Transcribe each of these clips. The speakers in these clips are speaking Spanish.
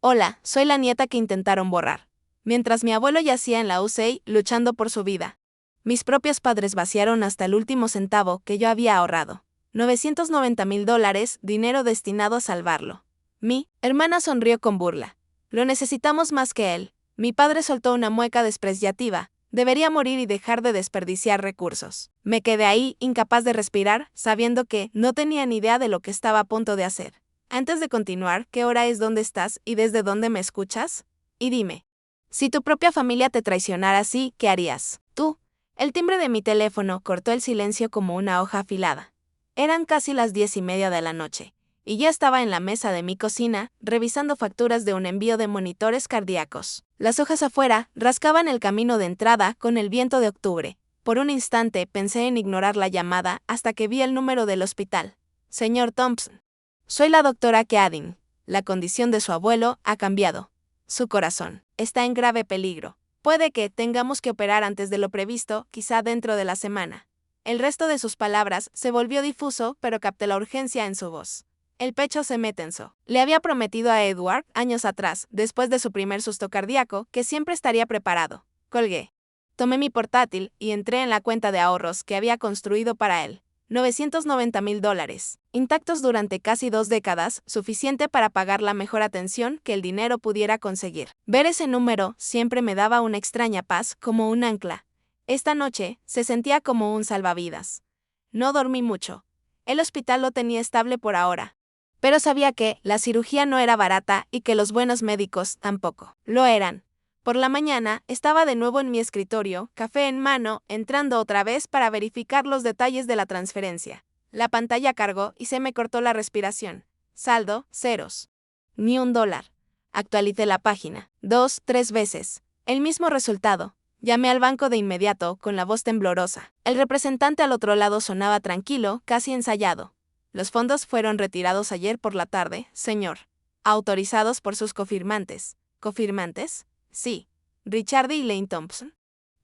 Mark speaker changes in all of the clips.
Speaker 1: Hola, soy la nieta que intentaron borrar. Mientras mi abuelo yacía en la UCI luchando por su vida. Mis propios padres vaciaron hasta el último centavo que yo había ahorrado. $990,000, dinero destinado a salvarlo. Mi hermana sonrió con burla. Lo necesitamos más que él. Mi padre soltó una mueca despreciativa. Debería morir y dejar de desperdiciar recursos. Me quedé ahí, incapaz de respirar, sabiendo que no tenía ni idea de lo que estaba a punto de hacer. Antes de continuar, ¿qué hora es, dónde estás y desde dónde me escuchas? Y dime, si tu propia familia te traicionara así, ¿qué harías? Tú. El timbre de mi teléfono cortó el silencio como una hoja afilada. Eran casi las 10:30 de la noche, y ya estaba en la mesa de mi cocina, revisando facturas de un envío de monitores cardíacos. Las hojas afuera rascaban el camino de entrada con el viento de octubre. Por un instante pensé en ignorar la llamada hasta que vi el número del hospital. Señor Thompson. Soy la doctora Keading. La condición de su abuelo ha cambiado. Su corazón está en grave peligro. Puede que tengamos que operar antes de lo previsto, quizá dentro de la semana. El resto de sus palabras se volvió difuso, pero capté la urgencia en su voz. El pecho se me tensó. Le había prometido a Edward, años atrás, después de su primer susto cardíaco, que siempre estaría preparado. Colgué. Tomé mi portátil y entré en la cuenta de ahorros que había construido para él. $990,000, intactos durante casi 2 décadas, suficiente para pagar la mejor atención que el dinero pudiera conseguir. Ver ese número siempre me daba una extraña paz, como un ancla. Esta noche se sentía como un salvavidas. No dormí mucho. El hospital lo tenía estable por ahora. Pero sabía que la cirugía no era barata y que los buenos médicos tampoco lo eran. Por la mañana, estaba de nuevo en mi escritorio, café en mano, entrando otra vez para verificar los detalles de la transferencia. La pantalla cargó y se me cortó la respiración. Saldo, ceros. Ni $1. Actualicé la página. 2, 3 veces. El mismo resultado. Llamé al banco de inmediato, con la voz temblorosa. El representante al otro lado sonaba tranquilo, casi ensayado. Los fondos fueron retirados ayer por la tarde, señor. Autorizados por sus cofirmantes. ¿Cofirmantes? Sí, Richard y Lane Thompson.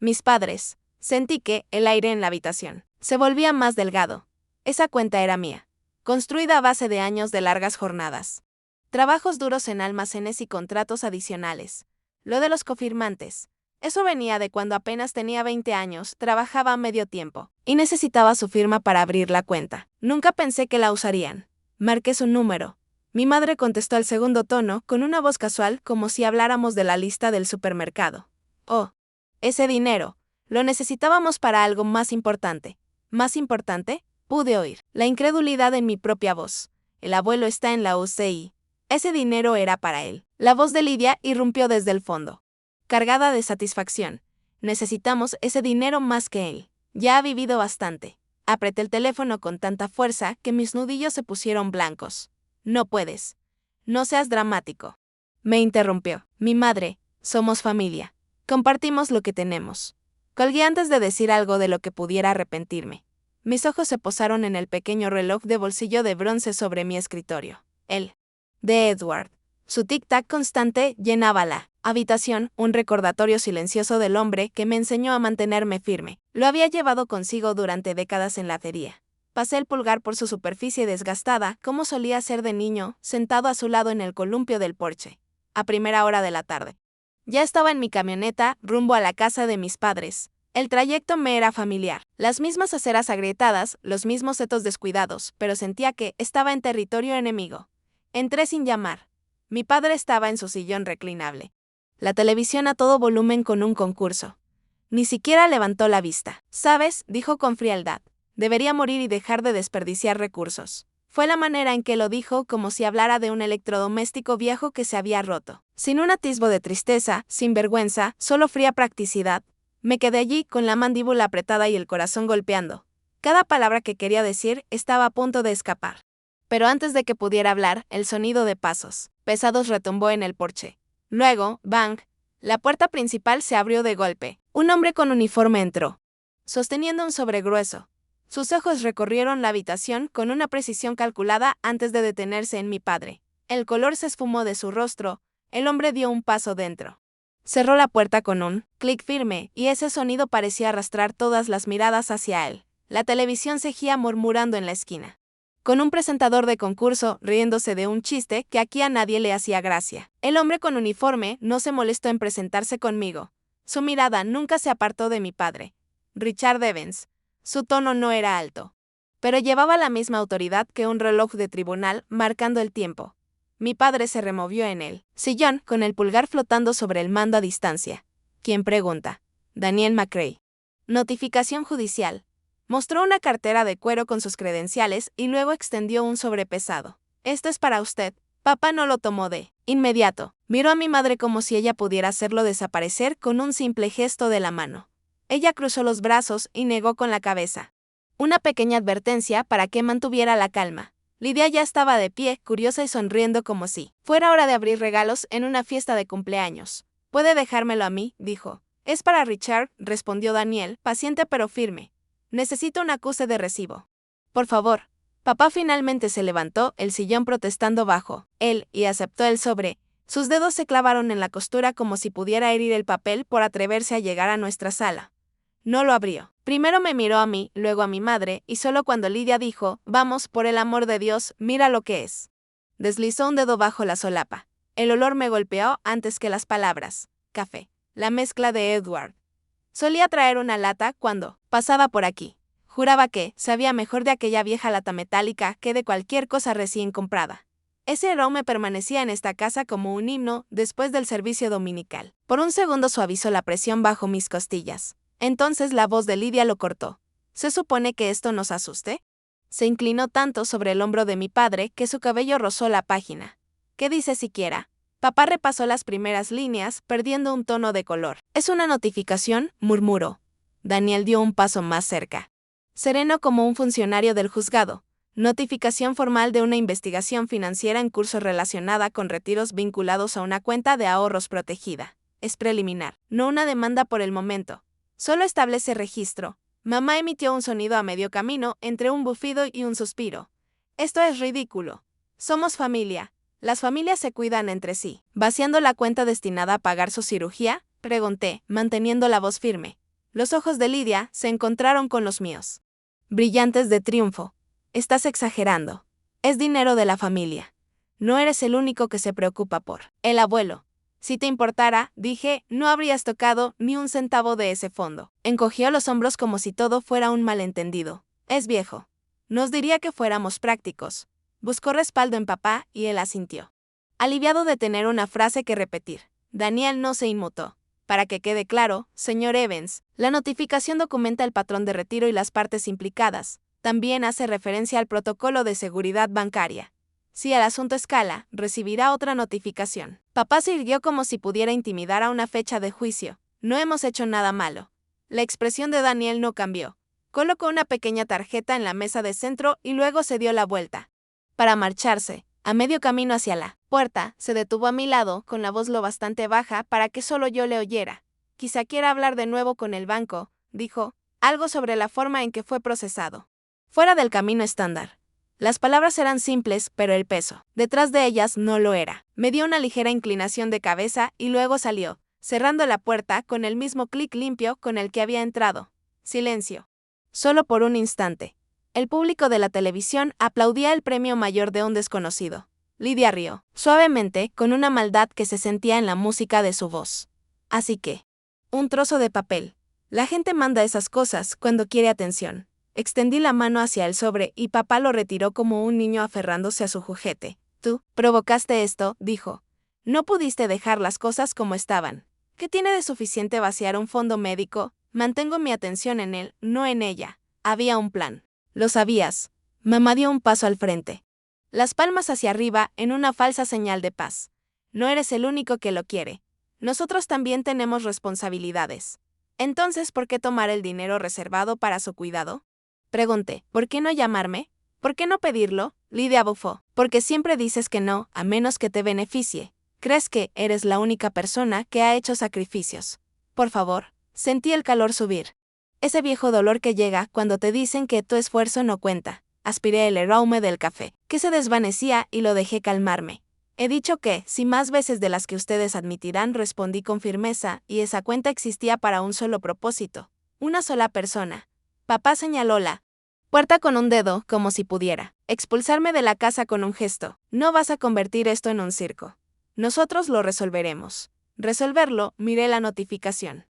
Speaker 1: Mis padres. Sentí que el aire en la habitación se volvía más delgado. Esa cuenta era mía, construida a base de años de largas jornadas. Trabajos duros en almacenes y contratos adicionales. Lo de los cofirmantes. Eso venía de cuando apenas tenía 20 años, trabajaba a medio tiempo, y necesitaba su firma para abrir la cuenta. Nunca pensé que la usarían. Marqué su número. Mi madre contestó al segundo tono, con una voz casual, como si habláramos de la lista del supermercado. Oh, ese dinero. Lo necesitábamos para algo más importante. ¿Más importante? Pude oír la incredulidad en mi propia voz. El abuelo está en la UCI. Ese dinero era para él. La voz de Lidia irrumpió desde el fondo, cargada de satisfacción. Necesitamos ese dinero más que él. Ya ha vivido bastante. Apreté el teléfono con tanta fuerza que mis nudillos se pusieron blancos. No puedes. No seas dramático. Me interrumpió. Mi madre, somos familia. Compartimos lo que tenemos. Colgué antes de decir algo de lo que pudiera arrepentirme. Mis ojos se posaron en el pequeño reloj de bolsillo de bronce sobre mi escritorio. El de Edward. Su tic-tac constante llenaba la habitación, un recordatorio silencioso del hombre que me enseñó a mantenerme firme. Lo había llevado consigo durante décadas en la feria. Pasé el pulgar por su superficie desgastada, como solía ser de niño, sentado a su lado en el columpio del porche, a primera hora de la tarde. Ya estaba en mi camioneta, rumbo a la casa de mis padres. El trayecto me era familiar. Las mismas aceras agrietadas, los mismos setos descuidados, pero sentía que estaba en territorio enemigo. Entré sin llamar. Mi padre estaba en su sillón reclinable. La televisión a todo volumen con un concurso. Ni siquiera levantó la vista. ¿Sabes?, dijo con frialdad. Debería morir y dejar de desperdiciar recursos. Fue la manera en que lo dijo, como si hablara de un electrodoméstico viejo que se había roto. Sin un atisbo de tristeza, sin vergüenza, solo fría practicidad. Me quedé allí con la mandíbula apretada y el corazón golpeando. Cada palabra que quería decir estaba a punto de escapar. Pero antes de que pudiera hablar, el sonido de pasos pesados retumbó en el porche. Luego, bang, la puerta principal se abrió de golpe. Un hombre con uniforme entró, sosteniendo un sobre grueso. Sus ojos recorrieron la habitación con una precisión calculada antes de detenerse en mi padre. El color se esfumó de su rostro. El hombre dio un paso dentro. Cerró la puerta con un clic firme, y ese sonido parecía arrastrar todas las miradas hacia él. La televisión seguía murmurando en la esquina. con un presentador de concurso riéndose de un chiste que aquí a nadie le hacía gracia. El hombre con uniforme no se molestó en presentarse conmigo. Su mirada nunca se apartó de mi padre, Richard Evans. Su tono no era alto, pero llevaba la misma autoridad que un reloj de tribunal marcando el tiempo. Mi padre se removió en el sillón con el pulgar flotando sobre el mando a distancia. ¿Quién pregunta? Daniel McCray. Notificación judicial. Mostró una cartera de cuero con sus credenciales y luego extendió un sobre pesado. Esto es para usted. Papá no lo tomó de inmediato. Miró a mi madre como si ella pudiera hacerlo desaparecer con un simple gesto de la mano. Ella cruzó los brazos y negó con la cabeza. Una pequeña advertencia para que mantuviera la calma. Lidia ya estaba de pie, curiosa y sonriendo como si fuera hora de abrir regalos en una fiesta de cumpleaños. «Puede dejármelo a mí», dijo. «Es para Richard», respondió Daniel, paciente pero firme. «Necesito un acuse de recibo». «Por favor». Papá finalmente se levantó el sillón protestando bajo él y aceptó el sobre. Sus dedos se clavaron en la costura como si pudiera herir el papel por atreverse a llegar a nuestra sala. No lo abrió. Primero me miró a mí, luego a mi madre, y solo cuando Lidia dijo, «Vamos, por el amor de Dios, mira lo que es». Deslizó un dedo bajo la solapa. El olor me golpeó antes que las palabras. Café. La mezcla de Edward. Solía traer una lata cuando pasaba por aquí. Juraba que sabía mejor de aquella vieja lata metálica que de cualquier cosa recién comprada. Ese aroma permanecía en esta casa como un himno después del servicio dominical. Por un segundo suavizó la presión bajo mis costillas. Entonces la voz de Lidia lo cortó. ¿Se supone que esto nos asuste? Se inclinó tanto sobre el hombro de mi padre que su cabello rozó la página. ¿Qué dice siquiera? Papá repasó las primeras líneas, perdiendo un tono de color. «Es una notificación», murmuró. Daniel dio un paso más cerca. Sereno como un funcionario del juzgado. Notificación formal de una investigación financiera en curso relacionada con retiros vinculados a una cuenta de ahorros protegida. Es preliminar, no una demanda por el momento. Solo establece registro. Mamá emitió un sonido a medio camino entre un bufido y un suspiro. «Esto es ridículo. Somos familia. Las familias se cuidan entre sí». «¿Vaciando la cuenta destinada a pagar su cirugía?», pregunté, manteniendo la voz firme. Los ojos de Lidia se encontraron con los míos, brillantes de triunfo. «Estás exagerando. Es dinero de la familia. No eres el único que se preocupa por el abuelo. Si te importara», dije, «no habrías tocado ni un centavo de ese fondo». Encogió los hombros como si todo fuera un malentendido. «Es viejo. Nos diría que fuéramos prácticos». Buscó respaldo en papá y él asintió. Aliviado de tener una frase que repetir, Daniel no se inmutó. «Para que quede claro, señor Evans, la notificación documenta el patrón de retiro y las partes implicadas. También hace referencia al protocolo de seguridad bancaria. Si el asunto escala, recibirá otra notificación». Papá se irguió como si pudiera intimidar a una fecha de juicio. «No hemos hecho nada malo». La expresión de Daniel no cambió. Colocó una pequeña tarjeta en la mesa de centro y luego se dio la vuelta. Para marcharse, a medio camino hacia la puerta, se detuvo a mi lado con la voz lo bastante baja para que solo yo le oyera. «Quizá quiera hablar de nuevo con el banco», dijo, «algo sobre la forma en que fue procesado. Fuera del camino estándar». Las palabras eran simples, pero el peso detrás de ellas no lo era. Me dio una ligera inclinación de cabeza y luego salió, cerrando la puerta con el mismo clic limpio con el que había entrado. Silencio. Solo por un instante. El público de la televisión aplaudía el premio mayor de un desconocido. Lidia rió, suavemente, con una maldad que se sentía en la música de su voz. «Así que, un trozo de papel. La gente manda esas cosas cuando quiere atención». Extendí la mano hacia el sobre y papá lo retiró como un niño aferrándose a su juguete. «Tú provocaste esto», dijo. «No pudiste dejar las cosas como estaban. ¿Qué tiene de suficiente vaciar un fondo médico? Mantengo mi atención en él, no en ella. Había un plan». «Lo sabías». Mamá dio un paso al frente. Las palmas hacia arriba en una falsa señal de paz. «No eres el único que lo quiere. Nosotros también tenemos responsabilidades. Entonces, ¿por qué tomar el dinero reservado para su cuidado?». Pregunté, «¿por qué no llamarme? ¿Por qué no pedirlo?». Lidia bufó. «Porque siempre dices que no, a menos que te beneficie. Crees que eres la única persona que ha hecho sacrificios. Por favor». Sentí el calor subir. Ese viejo dolor que llega cuando te dicen que tu esfuerzo no cuenta. Aspiré el aroma del café, que se desvanecía y lo dejé calmarme. «He dicho que, si más veces de las que ustedes admitirán», respondí con firmeza, y esa cuenta existía para un solo propósito. Una sola persona. Papá señaló la puerta con un dedo, como si pudiera Expulsarme de la casa con un gesto. No vas a convertir esto en un circo. Nosotros lo resolveremos. Resolverlo, miré la notificación.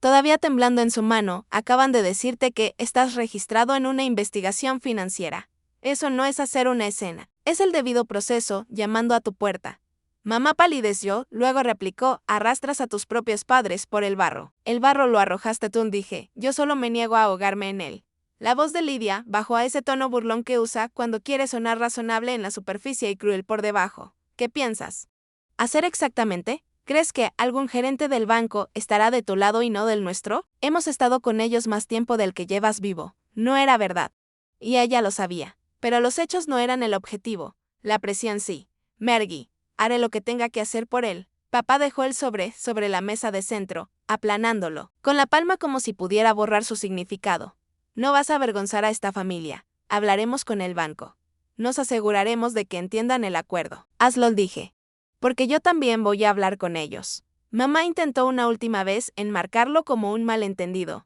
Speaker 1: Todavía temblando en su mano, acaban de decirte que estás registrado en una investigación financiera. Eso no es hacer una escena. Es el debido proceso, llamando a tu puerta. Mamá palideció, luego replicó, arrastras a tus propios padres por el barro. El barro lo arrojaste tú, dije, yo solo me niego a ahogarme en él. La voz de Lidia bajó a ese tono burlón que usa cuando quiere sonar razonable en la superficie y cruel por debajo. ¿Qué piensas hacer exactamente? ¿Crees que algún gerente del banco estará de tu lado y no del nuestro? Hemos estado con ellos más tiempo del que llevas vivo. No era verdad. Y ella lo sabía. Pero los hechos no eran el objetivo. La presión sí. Mergy, haré lo que tenga que hacer por él. Papá dejó el sobre la mesa de centro, aplanándolo, con la palma como si pudiera borrar su significado. No vas a avergonzar a esta familia. Hablaremos con el banco. Nos aseguraremos de que entiendan el acuerdo. Hazlo, dije. Porque yo también voy a hablar con ellos. Mamá intentó una última vez enmarcarlo como un malentendido.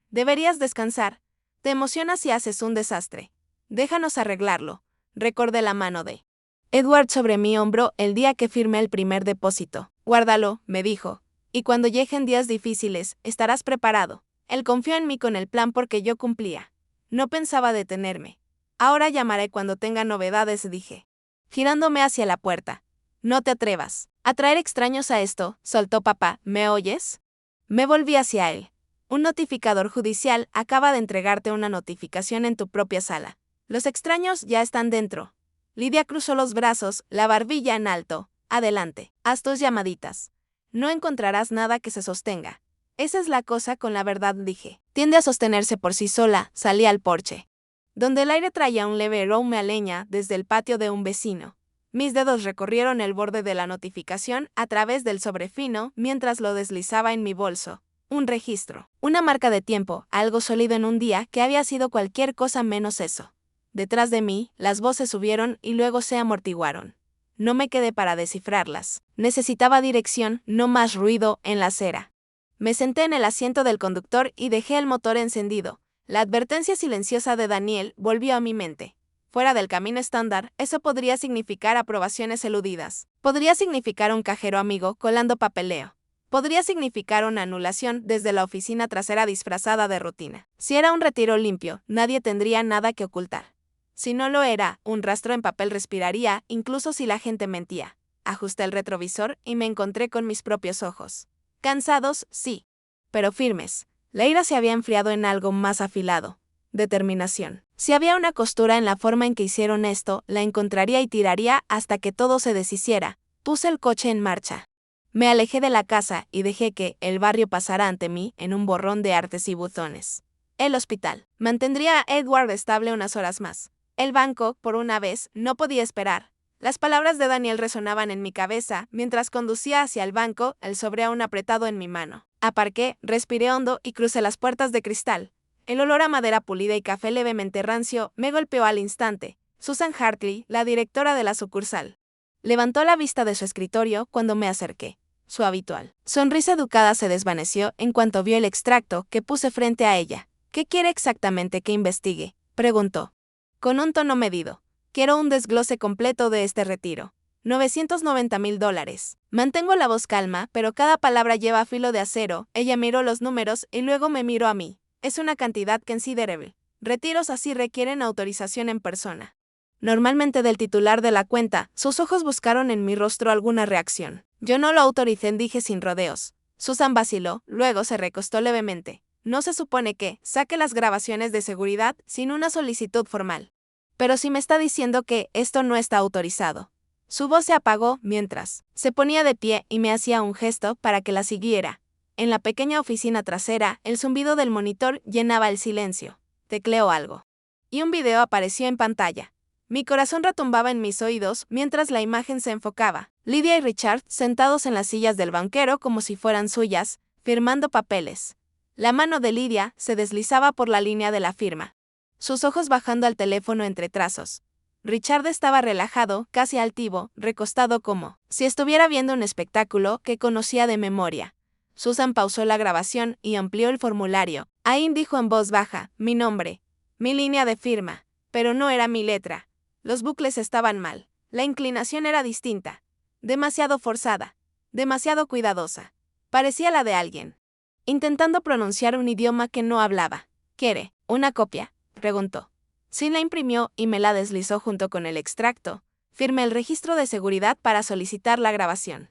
Speaker 1: Deberías descansar. Te emocionas y haces un desastre. Déjanos arreglarlo. Recordé la mano de Edward sobre mi hombro el día que firmé el primer depósito. Guárdalo, me dijo. Y cuando lleguen días difíciles, estarás preparado. Él confió en mí con el plan porque yo cumplía. No pensaba detenerme. Ahora llamaré cuando tenga novedades, dije, girándome hacia la puerta. No te atrevas a traer extraños a esto, soltó papá, ¿me oyes? Me volví hacia él. Un notificador judicial acaba de entregarte una notificación en tu propia sala. Los extraños ya están dentro. Lidia cruzó los brazos, la barbilla en alto. Adelante, haz tus llamaditas. No encontrarás nada que se sostenga. Esa es la cosa con la verdad, dije. Tiende a sostenerse por sí sola, salí al porche, donde el aire traía un leve aroma a leña desde el patio de un vecino. Mis dedos recorrieron el borde de la notificación a través del sobre fino mientras lo deslizaba en mi bolso. Un registro, una marca de tiempo, algo sólido en un día que había sido cualquier cosa menos eso. Detrás de mí, las voces subieron y luego se amortiguaron. No me quedé para descifrarlas. Necesitaba dirección, no más ruido en la acera. Me senté en el asiento del conductor y dejé el motor encendido. La advertencia silenciosa de Daniel volvió a mi mente. Fuera del camino estándar, eso podría significar aprobaciones eludidas. Podría significar un cajero amigo colando papeleo. Podría significar una anulación desde la oficina trasera disfrazada de rutina. Si era un retiro limpio, nadie tendría nada que ocultar. Si no lo era, un rastro en papel respiraría, incluso si la gente mentía. Ajusté el retrovisor y me encontré con mis propios ojos. Cansados, sí, pero firmes. La ira se había enfriado en algo más afilado. Determinación. Si había una costura en la forma en que hicieron esto, la encontraría y tiraría hasta que todo se deshiciera. Puse el coche en marcha. Me alejé de la casa y dejé que el barrio pasara ante mí en un borrón de artes y buzones. El hospital. Mantendría a Edward estable unas horas más. El banco, por una vez, no podía esperar. Las palabras de Daniel resonaban en mi cabeza mientras conducía hacia el banco, el sobre aún apretado en mi mano. Aparqué, respiré hondo y crucé las puertas de cristal. El olor a madera pulida y café levemente rancio me golpeó al instante. Susan Hartley, la directora de la sucursal, levantó la vista de su escritorio cuando me acerqué. Su habitual sonrisa educada se desvaneció en cuanto vio el extracto que puse frente a ella. ¿Qué quiere exactamente que investigue?, preguntó, con un tono medido. Quiero un desglose completo de este retiro. $990,000. Mantengo la voz calma, pero cada palabra lleva filo de acero. Ella miró los números y luego me miró a mí. Es una cantidad considerable. Retiros así requieren autorización en persona. Normalmente del titular de la cuenta, sus ojos buscaron en mi rostro alguna reacción. Yo no lo autoricé, dije sin rodeos. Susan vaciló, luego se recostó levemente. No se supone que saque las grabaciones de seguridad sin una solicitud formal. Pero si me está diciendo que esto no está autorizado. Su voz se apagó mientras se ponía de pie y me hacía un gesto para que la siguiera. En la pequeña oficina trasera, el zumbido del monitor llenaba el silencio. Tecleó algo. Y un video apareció en pantalla. Mi corazón retumbaba en mis oídos mientras la imagen se enfocaba. Lidia y Richard sentados en las sillas del banquero como si fueran suyas, firmando papeles. La mano de Lidia se deslizaba por la línea de la firma, sus ojos bajando al teléfono entre trazos. Richard estaba relajado, casi altivo, recostado como si estuviera viendo un espectáculo que conocía de memoria. Susan pausó la grabación y amplió el formulario. Ain dijo en voz baja, mi nombre, mi línea de firma, pero no era mi letra. Los bucles estaban mal. La inclinación era distinta. Demasiado forzada. Demasiado cuidadosa. Parecía la de alguien intentando pronunciar un idioma que no hablaba. ¿Quiere una copia?, preguntó. Sin la imprimió y me la deslizó junto con el extracto. Firmé el registro de seguridad para solicitar la grabación.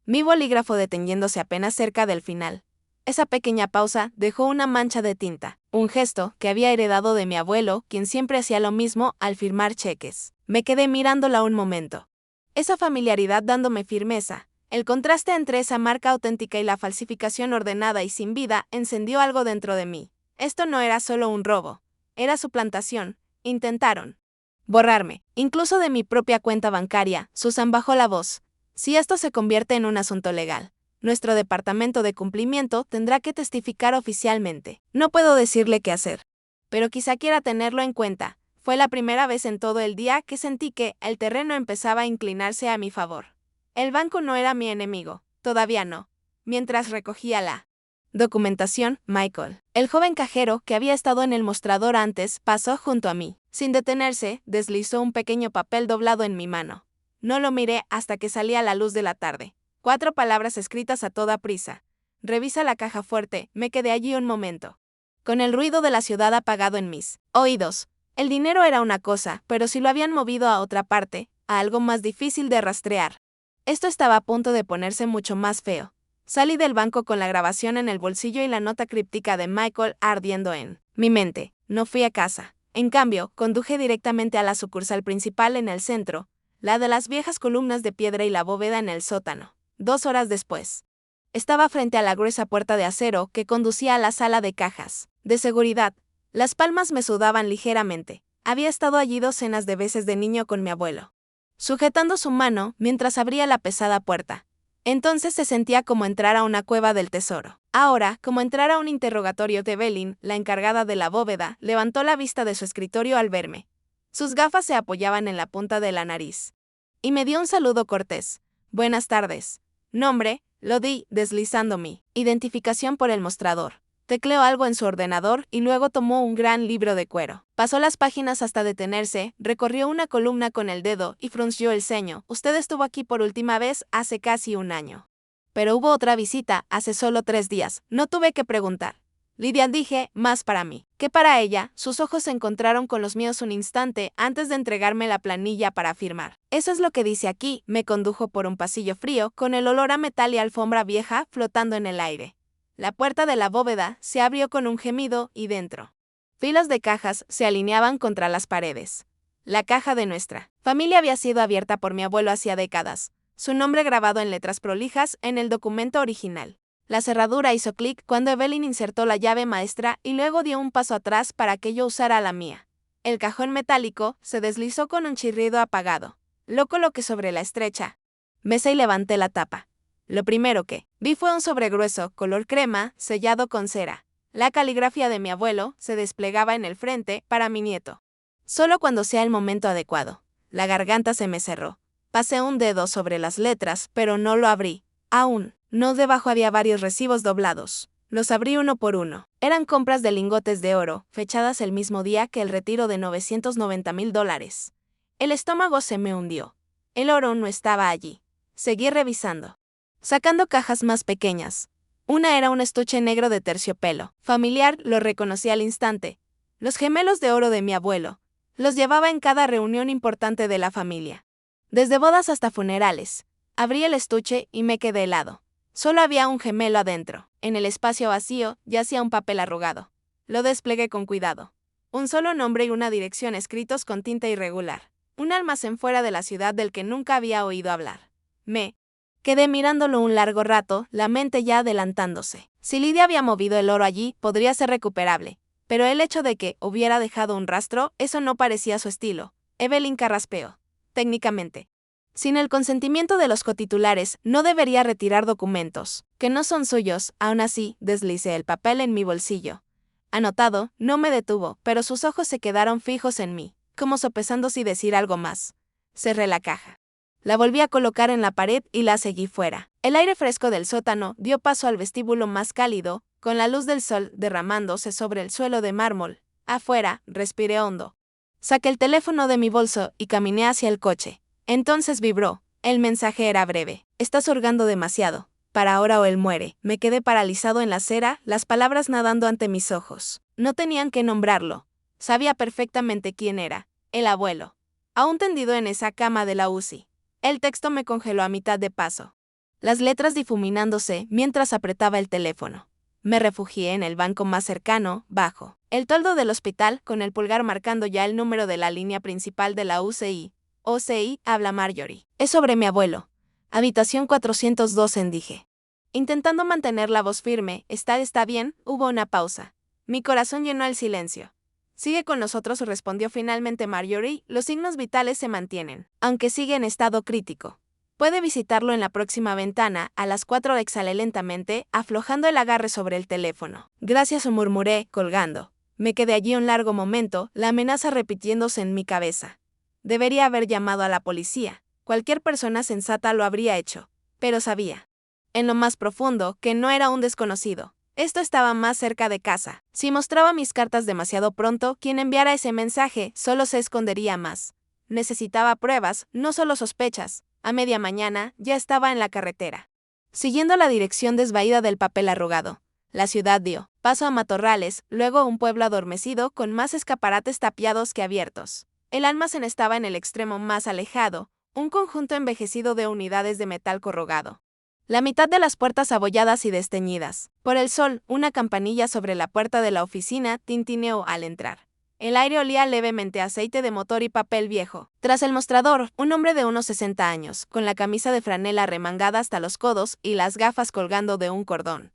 Speaker 1: Mi bolígrafo deteniéndose apenas cerca del final. Esa pequeña pausa dejó una mancha de tinta, un gesto que había heredado de mi abuelo, quien siempre hacía lo mismo al firmar cheques. Me quedé mirándola un momento. Esa familiaridad dándome firmeza. El contraste entre esa marca auténtica y la falsificación ordenada y sin vida encendió algo dentro de mí. Esto no era solo un robo. Era suplantación. Intentaron borrarme, incluso de mi propia cuenta bancaria. Susan bajó la voz. Si esto se convierte en un asunto legal, nuestro departamento de cumplimiento tendrá que testificar oficialmente. No puedo decirle qué hacer, pero quizá quiera tenerlo en cuenta. Fue la primera vez en todo el día que sentí que el terreno empezaba a inclinarse a mi favor. El banco no era mi enemigo, todavía no. Mientras recogía la documentación, Michael, el joven cajero que había estado en el mostrador antes, pasó junto a mí. Sin detenerse, deslizó un pequeño papel doblado en mi mano. No lo miré hasta que salía la luz de la tarde. 4 palabras escritas a toda prisa. Revisa la caja fuerte. Me quedé allí un momento, con el ruido de la ciudad apagado en mis oídos. El dinero era una cosa, pero si lo habían movido a otra parte, a algo más difícil de rastrear. Esto estaba a punto de ponerse mucho más feo. Salí del banco con la grabación en el bolsillo y la nota críptica de Michael ardiendo en mi mente. No fui a casa. En cambio, conduje directamente a la sucursal principal en el centro, la de las viejas columnas de piedra y la bóveda en el sótano. 2 horas después, estaba frente a la gruesa puerta de acero que conducía a la sala de cajas de seguridad. Las palmas me sudaban ligeramente. Había estado allí docenas de veces de niño con mi abuelo, sujetando su mano mientras abría la pesada puerta. Entonces se sentía como entrar a una cueva del tesoro. Ahora, como entrar a un interrogatorio de Evelyn, la encargada de la bóveda, levantó la vista de su escritorio al verme. Sus gafas se apoyaban en la punta de la nariz. Y me dio un saludo cortés. Buenas tardes. Nombre, lo di, deslizando mi identificación por el mostrador. Tecleó algo en su ordenador y luego tomó un gran libro de cuero. Pasó las páginas hasta detenerse, recorrió una columna con el dedo y frunció el ceño. Usted estuvo aquí por última vez hace casi un año. Pero hubo otra visita hace solo 3 días. No tuve que preguntar. Lidia, dije, más para mí que para ella. Sus ojos se encontraron con los míos un instante antes de entregarme la planilla para firmar. Eso es lo que dice aquí. Me condujo por un pasillo frío, con el olor a metal y alfombra vieja flotando en el aire. La puerta de la bóveda se abrió con un gemido y dentro, filas de cajas se alineaban contra las paredes. La caja de nuestra familia había sido abierta por mi abuelo hacía décadas, su nombre grabado en letras prolijas en el documento original. La cerradura hizo clic cuando Evelyn insertó la llave maestra y luego dio un paso atrás para que yo usara la mía. El cajón metálico se deslizó con un chirrido apagado. Lo coloqué sobre la estrecha mesa y levanté la tapa. Lo primero que vi fue un sobre grueso, color crema, sellado con cera. La caligrafía de mi abuelo se desplegaba en el frente para mi nieto. Solo cuando sea el momento adecuado. La garganta se me cerró. Pasé un dedo sobre las letras, pero no lo abrí. Aún, no debajo había varios recibos doblados. Los abrí uno por uno. Eran compras de lingotes de oro, fechadas el mismo día que el retiro de $990,000. El estómago se me hundió. El oro no estaba allí. Seguí revisando, sacando cajas más pequeñas. Una era un estuche negro de terciopelo. Familiar, lo reconocí al instante. Los gemelos de oro de mi abuelo. Los llevaba en cada reunión importante de la familia. Desde bodas hasta funerales. Abrí el estuche y me quedé helado. Solo había un gemelo adentro. En el espacio vacío yacía un papel arrugado. Lo desplegué con cuidado. Un solo nombre y una dirección escritos con tinta irregular. Un almacén fuera de la ciudad del que nunca había oído hablar. Me quedé mirándolo un largo rato, la mente ya adelantándose. Si Lidia había movido el oro allí, podría ser recuperable. Pero el hecho de que hubiera dejado un rastro, eso no parecía su estilo. Evelyn carraspeó. Técnicamente, sin el consentimiento de los cotitulares, no debería retirar documentos que no son suyos. Aún así, deslicé el papel en mi bolsillo. Anotado, no me detuvo, pero sus ojos se quedaron fijos en mí, como sopesando si decir algo más. Cerré la caja. La volví a colocar en la pared y la seguí fuera. El aire fresco del sótano dio paso al vestíbulo más cálido, con la luz del sol derramándose sobre el suelo de mármol. Afuera, respiré hondo. Saqué el teléfono de mi bolso y caminé hacia el coche. Entonces vibró. El mensaje era breve. Estás hurgando demasiado. Para ahora o él muere. Me quedé paralizado en la acera, las palabras nadando ante mis ojos. No tenían que nombrarlo. Sabía perfectamente quién era. El abuelo. Aún tendido en esa cama de la UCI. El texto me congeló a mitad de paso. Las letras difuminándose mientras apretaba el teléfono. Me refugié en el banco más cercano, bajo el toldo del hospital, con el pulgar marcando ya el número de la línea principal de la UCI. OCI, habla Marjorie. Es sobre mi abuelo. Habitación 402, dije. Intentando mantener la voz firme, está bien, hubo una pausa. Mi corazón llenó el silencio. Sigue con nosotros, respondió finalmente Marjorie, los signos vitales se mantienen, aunque sigue en estado crítico. Puede visitarlo en la próxima ventana, a las 4, exhalé lentamente, aflojando el agarre sobre el teléfono. Gracias, murmuré, colgando. Me quedé allí un largo momento, la amenaza repitiéndose en mi cabeza. Debería haber llamado a la policía. Cualquier persona sensata lo habría hecho. Pero sabía, en lo más profundo, que no era un desconocido. Esto estaba más cerca de casa. Si mostraba mis cartas demasiado pronto, quien enviara ese mensaje solo se escondería más. Necesitaba pruebas, no solo sospechas. A media mañana, ya estaba en la carretera. Siguiendo la dirección desvaída del papel arrugado, la ciudad dio paso a matorrales, luego un pueblo adormecido con más escaparates tapiados que abiertos. El almacén estaba en el extremo más alejado, un conjunto envejecido de unidades de metal corrugado. La mitad de las puertas abolladas y desteñidas. Por el sol, una campanilla sobre la puerta de la oficina tintineó al entrar. El aire olía levemente a aceite de motor y papel viejo. Tras el mostrador, un hombre de unos 60 años, con la camisa de franela remangada hasta los codos y las gafas colgando de un cordón.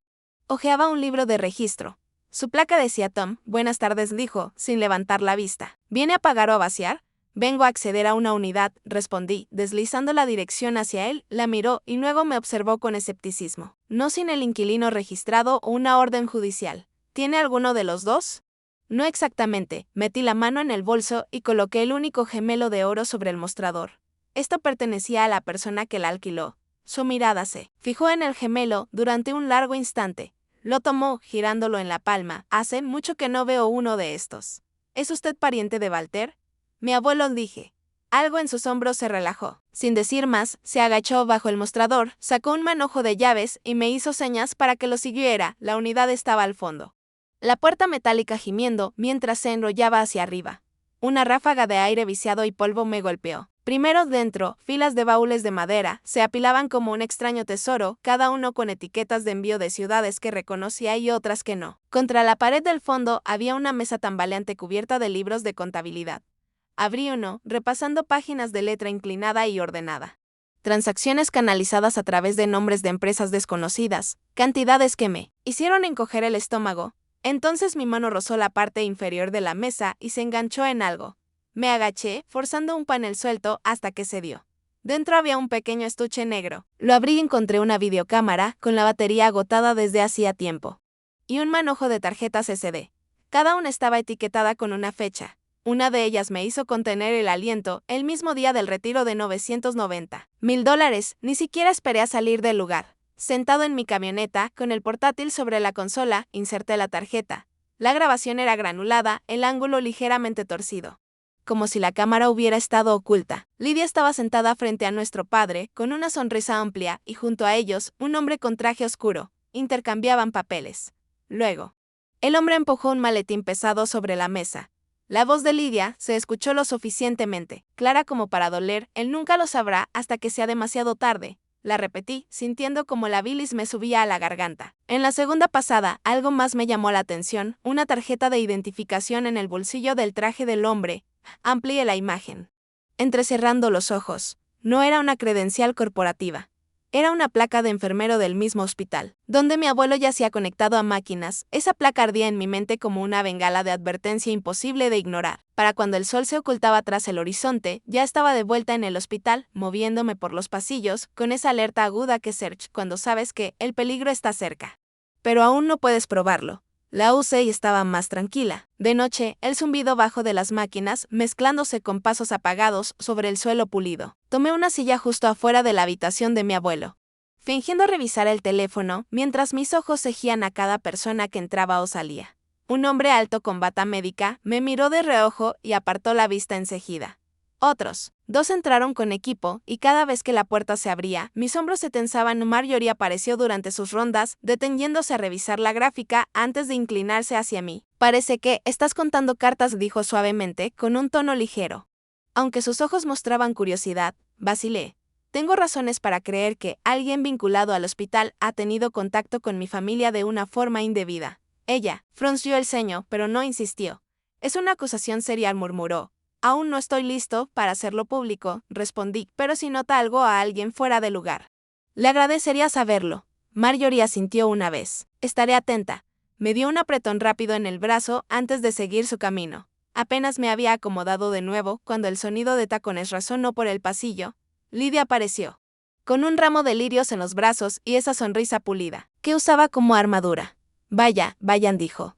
Speaker 1: Hojeaba un libro de registro. Su placa decía Tom. Buenas tardes, dijo, sin levantar la vista. ¿Viene a pagar o a vaciar? Vengo a acceder a una unidad, respondí, deslizando la dirección hacia él, la miró y luego me observó con escepticismo. No sin el inquilino registrado o una orden judicial. ¿Tiene alguno de los dos? No exactamente, metí la mano en el bolso y coloqué el único gemelo de oro sobre el mostrador. Esto pertenecía a la persona que la alquiló. Su mirada se fijó en el gemelo durante un largo instante. Lo tomó, girándolo en la palma. Hace mucho que no veo uno de estos. ¿Es usted pariente de Walter? Mi abuelo, dije. Algo en sus hombros se relajó. Sin decir más, se agachó bajo el mostrador, sacó un manojo de llaves y me hizo señas para que lo siguiera. La unidad estaba al fondo. La puerta metálica gimiendo mientras se enrollaba hacia arriba. Una ráfaga de aire viciado y polvo me golpeó. Primero dentro, filas de baúles de madera se apilaban como un extraño tesoro, cada uno con etiquetas de envío de ciudades que reconocía y otras que no. Contra la pared del fondo había una mesa tambaleante cubierta de libros de contabilidad. Abrí uno, repasando páginas de letra inclinada y ordenada. Transacciones canalizadas a través de nombres de empresas desconocidas, cantidades que me hicieron encoger el estómago. Entonces mi mano rozó la parte inferior de la mesa y se enganchó en algo. Me agaché, forzando un panel suelto hasta que cedió. Dentro había un pequeño estuche negro. Lo abrí y encontré una videocámara con la batería agotada desde hacía tiempo. Y un manojo de tarjetas SD. Cada una estaba etiquetada con una fecha. Una de ellas me hizo contener el aliento el mismo día del retiro de $990,000. Ni siquiera esperé a salir del lugar. Sentado en mi camioneta, con el portátil sobre la consola, inserté la tarjeta. La grabación era granulada, el ángulo ligeramente torcido. Como si la cámara hubiera estado oculta. Lidia estaba sentada frente a nuestro padre, con una sonrisa amplia, y junto a ellos, un hombre con traje oscuro. Intercambiaban papeles. Luego, el hombre empujó un maletín pesado sobre la mesa. La voz de Lidia se escuchó lo suficientemente clara como para doler. Él nunca lo sabrá hasta que sea demasiado tarde. La repetí, sintiendo como la bilis me subía a la garganta. En la segunda pasada, algo más me llamó la atención, una tarjeta de identificación en el bolsillo del traje del hombre. Amplié la imagen. Entrecerrando los ojos. No era una credencial corporativa. Era una placa de enfermero del mismo hospital, donde mi abuelo yacía conectado a máquinas. Esa placa ardía en mi mente como una bengala de advertencia imposible de ignorar. Para cuando el sol se ocultaba tras el horizonte, ya estaba de vuelta en el hospital, moviéndome por los pasillos, con esa alerta aguda que Serge cuando sabes que el peligro está cerca. Pero aún no puedes probarlo. La UCI estaba más tranquila. De noche, el zumbido bajo de las máquinas, mezclándose con pasos apagados sobre el suelo pulido. Tomé una silla justo afuera de la habitación de mi abuelo, fingiendo revisar el teléfono, mientras mis ojos seguían a cada persona que entraba o salía. Un hombre alto con bata médica me miró de reojo y apartó la vista enseguida. Otros 2 entraron con equipo, y cada vez que la puerta se abría, mis hombros se tensaban. Marjorie apareció durante sus rondas, deteniéndose a revisar la gráfica antes de inclinarse hacia mí. Parece que estás contando cartas, dijo suavemente, con un tono ligero. Aunque sus ojos mostraban curiosidad, vacilé. Tengo razones para creer que alguien vinculado al hospital ha tenido contacto con mi familia de una forma indebida. Ella frunció el ceño, pero no insistió. Es una acusación seria, murmuró. Aún no estoy listo para hacerlo público, respondí, pero si nota algo a alguien fuera de lugar. Le agradecería saberlo. Marjorie asintió una vez. Estaré atenta. Me dio un apretón rápido en el brazo antes de seguir su camino. Apenas me había acomodado de nuevo cuando el sonido de tacones resonó por el pasillo. Lidia apareció, con un ramo de lirios en los brazos y esa sonrisa pulida, que usaba como armadura. Vayan, dijo.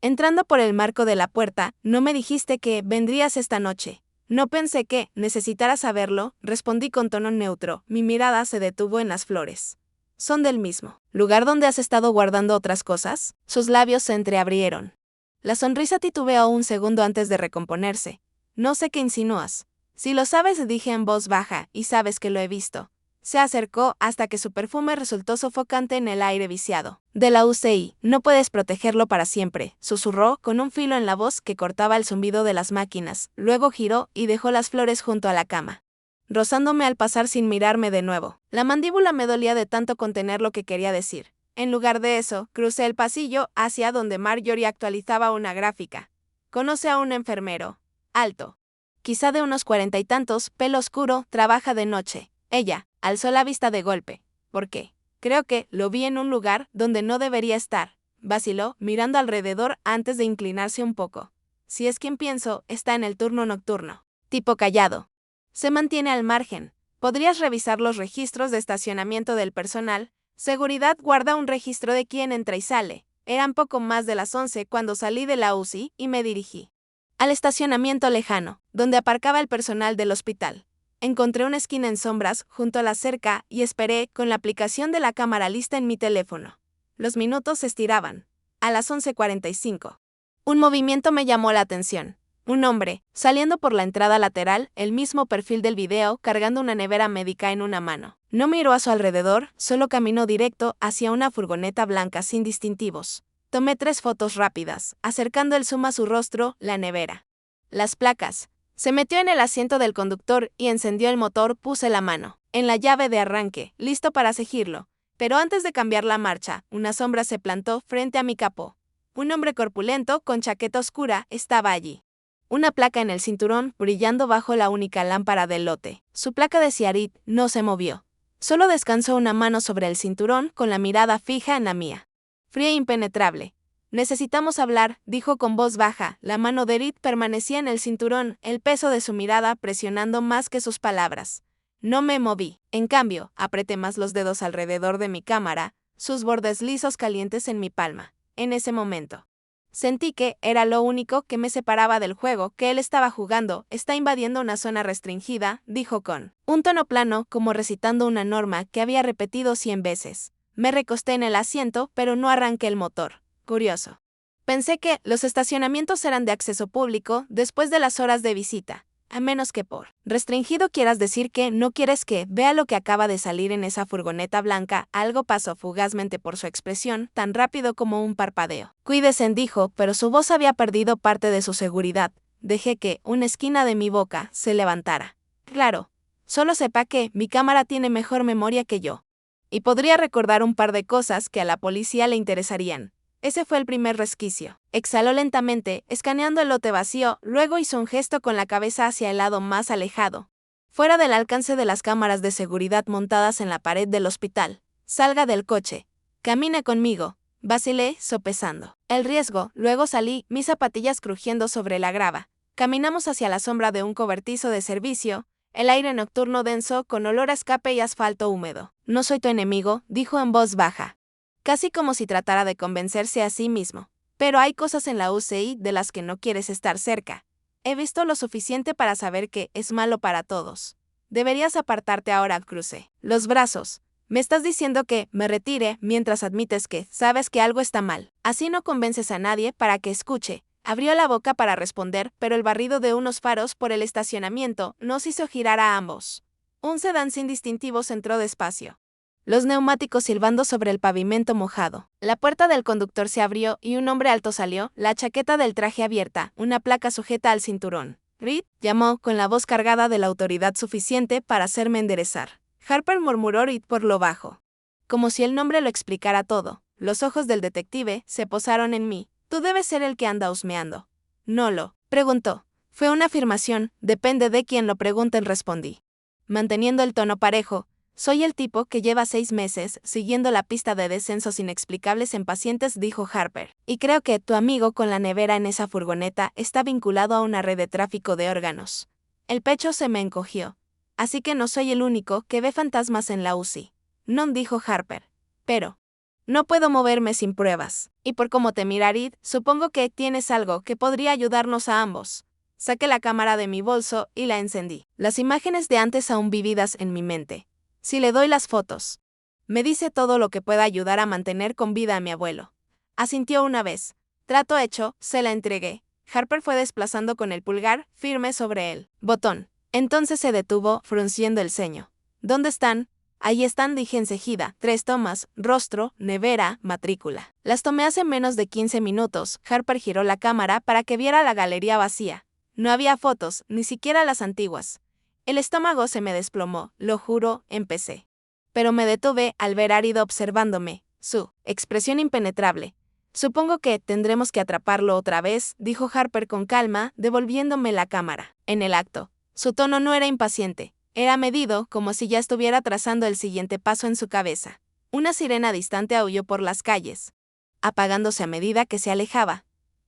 Speaker 1: Entrando por el marco de la puerta, no me dijiste que vendrías esta noche. No pensé que necesitaras saberlo, respondí con tono neutro. Mi mirada se detuvo en las flores. ¿Son del mismo lugar donde has estado guardando otras cosas? Sus labios se entreabrieron. La sonrisa titubeó un segundo antes de recomponerse. No sé qué insinúas. Si lo sabes, dije en voz baja, y sabes que lo he visto. Se acercó hasta que su perfume resultó sofocante en el aire viciado. De la UCI, no puedes protegerlo para siempre, susurró con un filo en la voz que cortaba el zumbido de las máquinas. Luego giró y dejó las flores junto a la cama, rozándome al pasar sin mirarme de nuevo. La mandíbula me dolía de tanto contener lo que quería decir. En lugar de eso, crucé el pasillo hacia donde Marjorie actualizaba una gráfica. Conoce a un enfermero, alto, quizá de unos 40 y tantos, pelo oscuro, trabaja de noche. Ella alzó la vista de golpe. ¿Por qué? Creo que lo vi en un lugar donde no debería estar. Vaciló, mirando alrededor antes de inclinarse un poco. Si es quien pienso, está en el turno nocturno. Tipo callado. Se mantiene al margen. Podrías revisar los registros de estacionamiento del personal. Seguridad guarda un registro de quién entra y sale. Eran poco más de las 11 cuando salí de la UCI y me dirigí al estacionamiento lejano, donde aparcaba el personal del hospital. Encontré una esquina en sombras junto a la cerca y esperé con la aplicación de la cámara lista en mi teléfono. Los minutos se estiraban. A las 11:45. Un movimiento me llamó la atención. Un hombre, saliendo por la entrada lateral, el mismo perfil del video, cargando una nevera médica en una mano. No miró a su alrededor, solo caminó directo hacia una furgoneta blanca sin distintivos. Tomé 3 fotos rápidas, acercando el zoom a su rostro, la nevera, las placas. Se metió en el asiento del conductor y encendió el motor. Puse la mano en la llave de arranque, listo para seguirlo. Pero antes de cambiar la marcha, una sombra se plantó frente a mi capó. Un hombre corpulento, con chaqueta oscura, estaba allí. Una placa en el cinturón, brillando bajo la única lámpara del lote. Su placa decía RIT, no se movió. Solo descansó una mano sobre el cinturón, con la mirada fija en la mía. Fría e impenetrable. Necesitamos hablar, dijo con voz baja. La mano de Reed permanecía en el cinturón, el peso de su mirada presionando más que sus palabras. No me moví. En cambio, apreté más los dedos alrededor de mi cámara, sus bordes lisos calientes en mi palma. En ese momento, sentí que era lo único que me separaba del juego que él estaba jugando. Está invadiendo una zona restringida, dijo con un tono plano, como recitando una norma que había repetido 100 veces. Me recosté en el asiento, pero no arranqué el motor. Curioso. Pensé que los estacionamientos eran de acceso público después de las horas de visita, a menos que por restringido quieras decir que no quieres que vea lo que acaba de salir en esa furgoneta blanca. Algo pasó fugazmente por su expresión, tan rápido como un parpadeo. Cuídese, dijo, pero su voz había perdido parte de su seguridad. Dejé que una esquina de mi boca se levantara. Claro, solo sepa que mi cámara tiene mejor memoria que yo. Y podría recordar un par de cosas que a la policía le interesarían. Ese fue el primer resquicio. Exhaló lentamente, escaneando el lote vacío, luego hizo un gesto con la cabeza hacia el lado más alejado, fuera del alcance de las cámaras de seguridad montadas en la pared del hospital. Salga del coche. Camine conmigo. Vacilé, sopesando el riesgo. Luego salí, mis zapatillas crujiendo sobre la grava. Caminamos hacia la sombra de un cobertizo de servicio, el aire nocturno denso con olor a escape y asfalto húmedo. No soy tu enemigo, dijo en voz baja, casi como si tratara de convencerse a sí mismo. Pero hay cosas en la UCI de las que no quieres estar cerca. He visto lo suficiente para saber que es malo para todos. Deberías apartarte ahora. Crucé los brazos. Me estás diciendo que me retire mientras admites que sabes que algo está mal. Así no convences a nadie para que escuche. Abrió la boca para responder, pero el barrido de unos faros por el estacionamiento nos hizo girar a ambos. Un sedán sin distintivos entró despacio, los neumáticos silbando sobre el pavimento mojado. La puerta del conductor se abrió y un hombre alto salió, la chaqueta del traje abierta, una placa sujeta al cinturón. «Reed», llamó, con la voz cargada de la autoridad suficiente para hacerme enderezar. Harper murmuró Reed por lo bajo. Como si el nombre lo explicara todo, los ojos del detective se posaron en mí. «Tú debes ser el que anda husmeando». «No lo», preguntó. Fue una afirmación, depende de quién lo pregunten, respondí, manteniendo el tono parejo. «Soy el tipo que lleva 6 meses siguiendo la pista de descensos inexplicables en pacientes», dijo Harper. «Y creo que tu amigo con la nevera en esa furgoneta está vinculado a una red de tráfico de órganos». El pecho se me encogió. «Así que no soy el único que ve fantasmas en la UCI». «No», dijo Harper. «Pero no puedo moverme sin pruebas. Y por cómo te mira Reed, supongo que tienes algo que podría ayudarnos a ambos». Saqué la cámara de mi bolso y la encendí. Las imágenes de antes aún vividas en mi mente. Si le doy las fotos, me dice todo lo que pueda ayudar a mantener con vida a mi abuelo. Asintió una vez. Trato hecho, se la entregué. Harper fue desplazando con el pulgar, firme sobre el botón. Entonces se detuvo, frunciendo el ceño. «¿Dónde están?» «Ahí están», dije enseguida. 3 tomas, rostro, nevera, matrícula. Las tomé hace menos de 15 minutos. Harper giró la cámara para que viera la galería vacía. No había fotos, ni siquiera las antiguas. El estómago se me desplomó, lo juro, empecé. Pero me detuve al ver a Reed observándome, su expresión impenetrable. «Supongo que tendremos que atraparlo otra vez», dijo Harper con calma, devolviéndome la cámara. En el acto, su tono no era impaciente, era medido, como si ya estuviera trazando el siguiente paso en su cabeza. Una sirena distante aulló por las calles, apagándose a medida que se alejaba.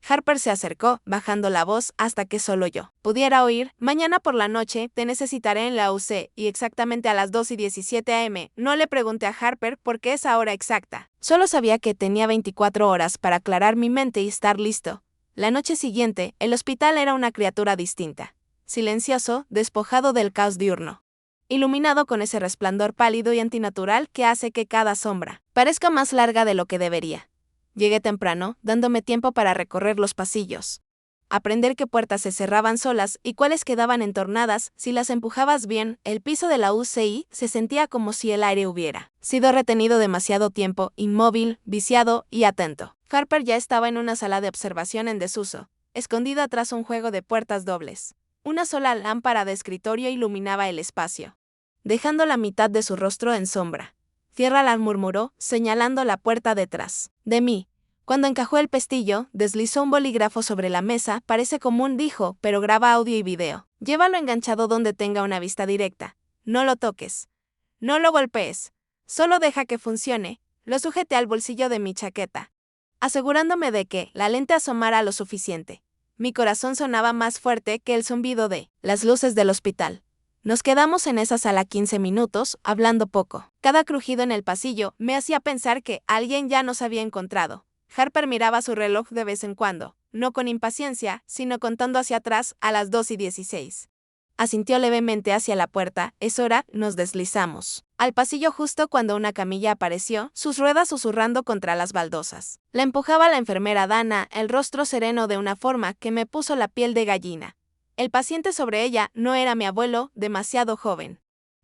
Speaker 1: Harper se acercó, bajando la voz hasta que solo yo pudiera oír. «Mañana por la noche te necesitaré en la UC y exactamente a las 2:17 am. No le pregunté a Harper por qué esa hora exacta. Solo sabía que tenía 24 horas para aclarar mi mente y estar listo. La noche siguiente, el hospital era una criatura distinta. Silencioso, despojado del caos diurno. Iluminado con ese resplandor pálido y antinatural que hace que cada sombra parezca más larga de lo que debería. Llegué temprano, dándome tiempo para recorrer los pasillos. Aprender qué puertas se cerraban solas y cuáles quedaban entornadas si las empujabas bien. El piso de la UCI se sentía como si el aire hubiera sido retenido demasiado tiempo, inmóvil, viciado y atento. Harper ya estaba en una sala de observación en desuso, escondida tras un juego de puertas dobles. Una sola lámpara de escritorio iluminaba el espacio, dejando la mitad de su rostro en sombra. «Ciérrala», murmuró, señalando la puerta detrás de mí. Cuando encajó el pestillo, deslizó un bolígrafo sobre la mesa. «Parece común», dijo, «pero graba audio y video. Llévalo enganchado donde tenga una vista directa. No lo toques. No lo golpees. Solo deja que funcione». Lo sujeté al bolsillo de mi chaqueta, asegurándome de que la lente asomara lo suficiente. Mi corazón sonaba más fuerte que el zumbido de las luces del hospital. Nos quedamos en esa sala 15 minutos, hablando poco. Cada crujido en el pasillo me hacía pensar que alguien ya nos había encontrado. Harper miraba su reloj de vez en cuando, no con impaciencia, sino contando hacia atrás a las 2:16. Asintió levemente hacia la puerta. «Es hora», nos deslizamos al pasillo justo cuando una camilla apareció, sus ruedas susurrando contra las baldosas. La empujaba la enfermera Dana, el rostro sereno de una forma que me puso la piel de gallina. El paciente sobre ella no era mi abuelo, demasiado joven,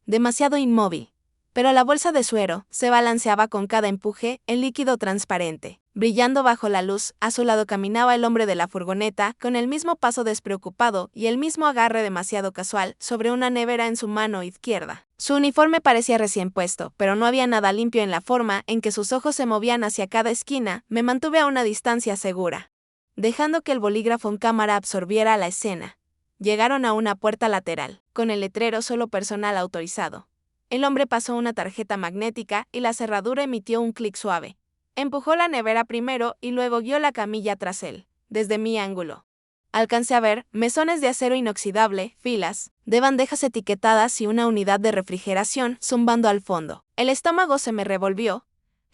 Speaker 1: demasiado inmóvil. Pero la bolsa de suero se balanceaba con cada empuje, en líquido transparente. Brillando bajo la luz, a su lado caminaba el hombre de la furgoneta, con el mismo paso despreocupado y el mismo agarre demasiado casual, sobre una nevera en su mano izquierda. Su uniforme parecía recién puesto, pero no había nada limpio en la forma en que sus ojos se movían hacia cada esquina. Me mantuve a una distancia segura, dejando que el bolígrafo en cámara absorbiera la escena. Llegaron a una puerta lateral, con el letrero «Solo personal autorizado». El hombre pasó una tarjeta magnética y la cerradura emitió un clic suave. Empujó la nevera primero y luego guió la camilla tras él. Desde mi ángulo alcancé a ver mesones de acero inoxidable, filas de bandejas etiquetadas y una unidad de refrigeración zumbando al fondo. El estómago se me revolvió.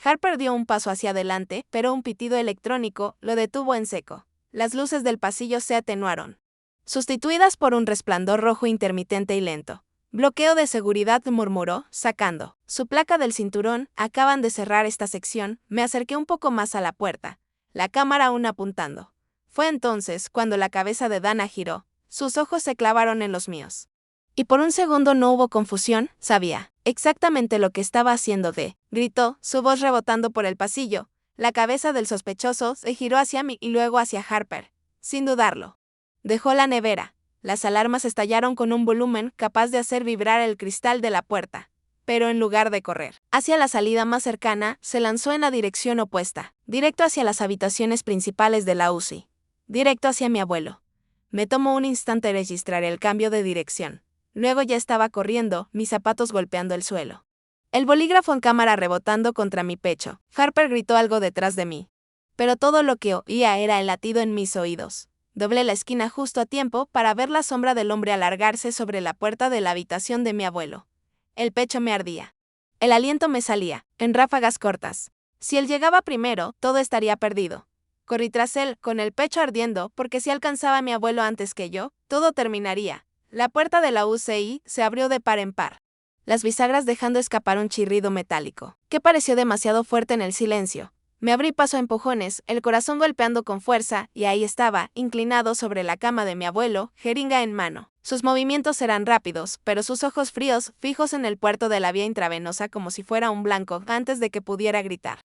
Speaker 1: Harper dio un paso hacia adelante, pero un pitido electrónico lo detuvo en seco. Las luces del pasillo se atenuaron, sustituidas por un resplandor rojo intermitente y lento. Bloqueo de seguridad, murmuró, sacando su placa del cinturón. Acaban de cerrar esta sección. Me acerqué un poco más a la puerta, la cámara aún apuntando. Fue entonces cuando la cabeza de Dana giró. Sus ojos se clavaron en los míos. Y por un segundo no hubo confusión, sabía exactamente lo que estaba haciendo. Gritó, su voz rebotando por el pasillo. La cabeza del sospechoso se giró hacia mí y luego hacia Harper. Sin dudarlo. Dejó la nevera. Las alarmas estallaron con un volumen capaz de hacer vibrar el cristal de la puerta. Pero en lugar de correr hacia la salida más cercana, se lanzó en la dirección opuesta, directo hacia las habitaciones principales de la UCI. Directo hacia mi abuelo. Me tomó un instante registrar el cambio de dirección. Luego ya estaba corriendo, mis zapatos golpeando el suelo. El bolígrafo en cámara rebotando contra mi pecho. Harper gritó algo detrás de mí. Pero todo lo que oía era el latido en mis oídos. Doblé la esquina justo a tiempo para ver la sombra del hombre alargarse sobre la puerta de la habitación de mi abuelo. El pecho me ardía. El aliento me salía, en ráfagas cortas. Si él llegaba primero, todo estaría perdido. Corrí tras él, con el pecho ardiendo, porque si alcanzaba a mi abuelo antes que yo, todo terminaría. La puerta de la UCI se abrió de par en par, las bisagras dejando escapar un chirrido metálico, que pareció demasiado fuerte en el silencio. Me abrí paso a empujones, el corazón golpeando con fuerza, y ahí estaba, inclinado sobre la cama de mi abuelo, jeringa en mano. Sus movimientos eran rápidos, pero sus ojos fríos, fijos en el puerto de la vía intravenosa como si fuera un blanco, antes de que pudiera gritar.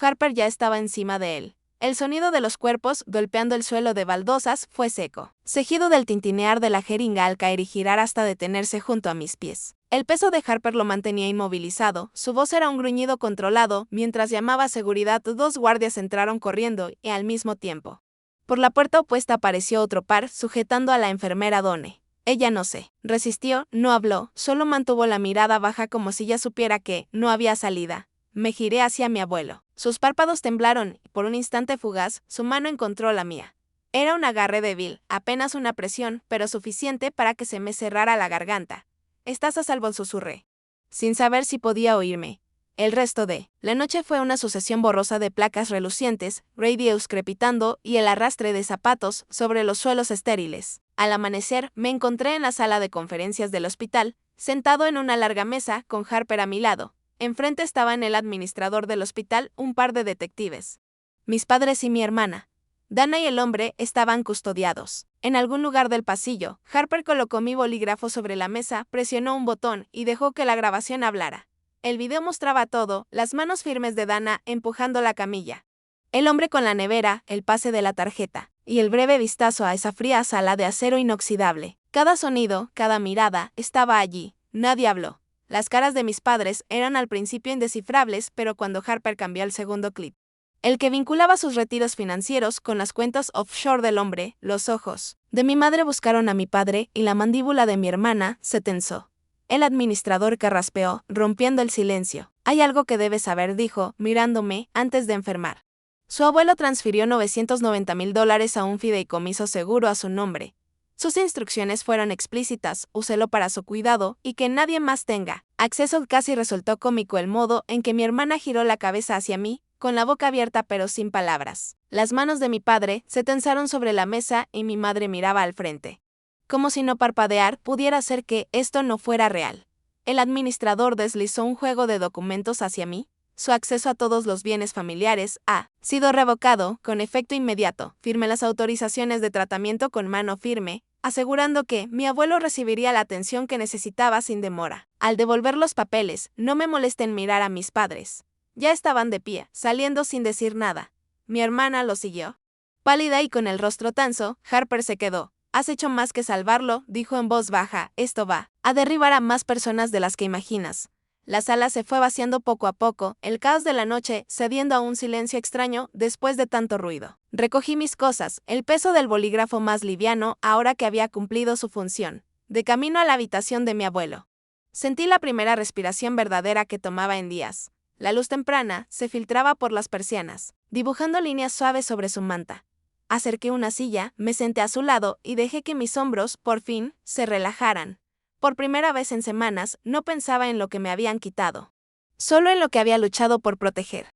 Speaker 1: Harper ya estaba encima de él. El sonido de los cuerpos golpeando el suelo de baldosas fue seco. Seguido del tintinear de la jeringa al caer y girar hasta detenerse junto a mis pies. El peso de Harper lo mantenía inmovilizado, su voz era un gruñido controlado, mientras llamaba a seguridad. Dos guardias entraron corriendo, y al mismo tiempo. Por la puerta opuesta apareció otro par, sujetando a la enfermera Done. Ella no se resistió, no habló, solo mantuvo la mirada baja como si ya supiera que no había salida. Me giré hacia mi abuelo. Sus párpados temblaron, y por un instante fugaz, su mano encontró la mía. Era un agarre débil, apenas una presión, pero suficiente para que se me cerrara la garganta. «Estás a salvo», susurré, sin saber si podía oírme. El resto de la noche fue una sucesión borrosa de placas relucientes, radios crepitando y el arrastre de zapatos sobre los suelos estériles. Al amanecer, me encontré en la sala de conferencias del hospital, sentado en una larga mesa con Harper a mi lado. Enfrente estaban el administrador del hospital, un par de detectives. Mis padres y mi hermana. Dana y el hombre estaban custodiados. En algún lugar del pasillo, Harper colocó mi bolígrafo sobre la mesa, presionó un botón y dejó que la grabación hablara. El video mostraba todo, las manos firmes de Dana empujando la camilla. El hombre con la nevera, el pase de la tarjeta, y el breve vistazo a esa fría sala de acero inoxidable. Cada sonido, cada mirada, estaba allí. Nadie habló. Las caras de mis padres eran al principio indescifrables, pero cuando Harper cambió el segundo clip, el que vinculaba sus retiros financieros con las cuentas offshore del hombre, los ojos de mi madre buscaron a mi padre y la mandíbula de mi hermana se tensó. El administrador carraspeó, rompiendo el silencio. «Hay algo que debes saber», dijo, mirándome, antes de enfermar. Su abuelo transfirió $990,000 a un fideicomiso seguro a su nombre. Sus instrucciones fueron explícitas: úselo para su cuidado y que nadie más tenga acceso. Casi resultó cómico el modo en que mi hermana giró la cabeza hacia mí, con la boca abierta pero sin palabras. Las manos de mi padre se tensaron sobre la mesa y mi madre miraba al frente. Como si no parpadear pudiera hacer que esto no fuera real. El administrador deslizó un juego de documentos hacia mí. Su acceso a todos los bienes familiares ha sido revocado con efecto inmediato. Firmé las autorizaciones de tratamiento con mano firme, asegurando que mi abuelo recibiría la atención que necesitaba sin demora. Al devolver los papeles, no me molesté en mirar a mis padres. Ya estaban de pie, saliendo sin decir nada. Mi hermana lo siguió. Pálida y con el rostro tenso, Harper se quedó. «Has hecho más que salvarlo», dijo en voz baja. «Esto va a derribar a más personas de las que imaginas». La sala se fue vaciando poco a poco, el caos de la noche cediendo a un silencio extraño después de tanto ruido. Recogí mis cosas, el peso del bolígrafo más liviano ahora que había cumplido su función. De camino a la habitación de mi abuelo. Sentí la primera respiración verdadera que tomaba en días. La luz temprana se filtraba por las persianas, dibujando líneas suaves sobre su manta. Acerqué una silla, me senté a su lado y dejé que mis hombros, por fin, se relajaran. Por primera vez en semanas, no pensaba en lo que me habían quitado, solo en lo que había luchado por proteger.